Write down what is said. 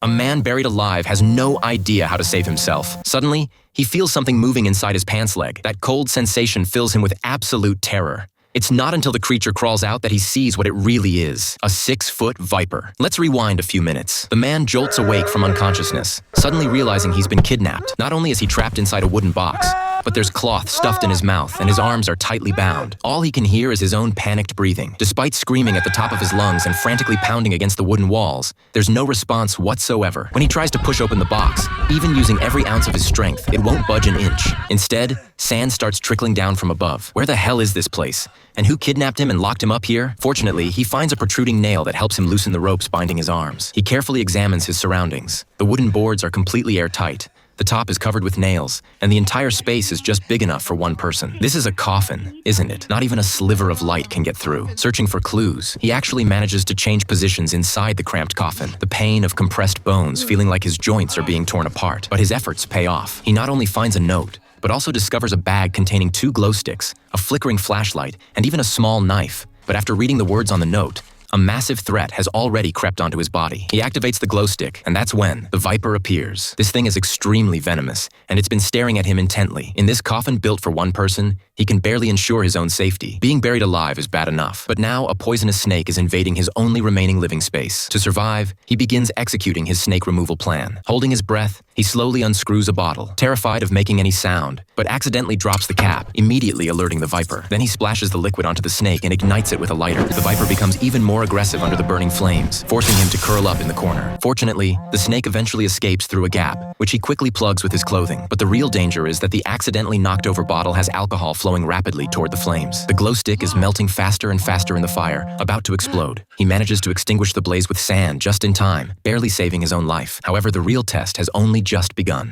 A man buried alive has no idea how to save himself. Suddenly, he feels something moving inside his pants leg. That cold sensation fills him with absolute terror. It's not until the creature crawls out that he sees what it really is, a 6-foot viper. Let's rewind a few minutes. The man jolts awake from unconsciousness, suddenly realizing he's been kidnapped. Not only is he trapped inside a wooden box, but there's cloth stuffed in his mouth and his arms are tightly bound. All he can hear is his own panicked breathing. Despite screaming at the top of his lungs and frantically pounding against the wooden walls, there's no response whatsoever. When he tries to push open the box, even using every ounce of his strength, it won't budge an inch. Instead, sand starts trickling down from above. Where the hell is this place? And who kidnapped him and locked him up here? Fortunately, he finds a protruding nail that helps him loosen the ropes binding his arms. He carefully examines his surroundings. The wooden boards are completely airtight. The top is covered with nails, and the entire space is just big enough for one person. This is a coffin, isn't it? Not even a sliver of light can get through. Searching for clues, he actually manages to change positions inside the cramped coffin. The pain of compressed bones, feeling like his joints are being torn apart. But his efforts pay off. He not only finds a note, but also discovers a bag containing 2 glow sticks, a flickering flashlight, and even a small knife. But after reading the words on the note, a massive threat has already crept onto his body. He activates the glow stick, and that's when the viper appears. This thing is extremely venomous, and it's been staring at him intently. In this coffin built for one person, he can barely ensure his own safety. Being buried alive is bad enough, but now a poisonous snake is invading his only remaining living space. To survive, he begins executing his snake removal plan. Holding his breath, he slowly unscrews a bottle, terrified of making any sound, but accidentally drops the cap, immediately alerting the viper. Then he splashes the liquid onto the snake and ignites it with a lighter. The viper becomes even more aggressive under the burning flames, forcing him to curl up in the corner. Fortunately, the snake eventually escapes through a gap, which he quickly plugs with his clothing. But the real danger is that the accidentally knocked over bottle has alcohol flowing rapidly toward the flames. The glow stick is melting faster and faster in the fire, about to explode. He manages to extinguish the blaze with sand just in time, barely saving his own life. However, the real test has only just begun.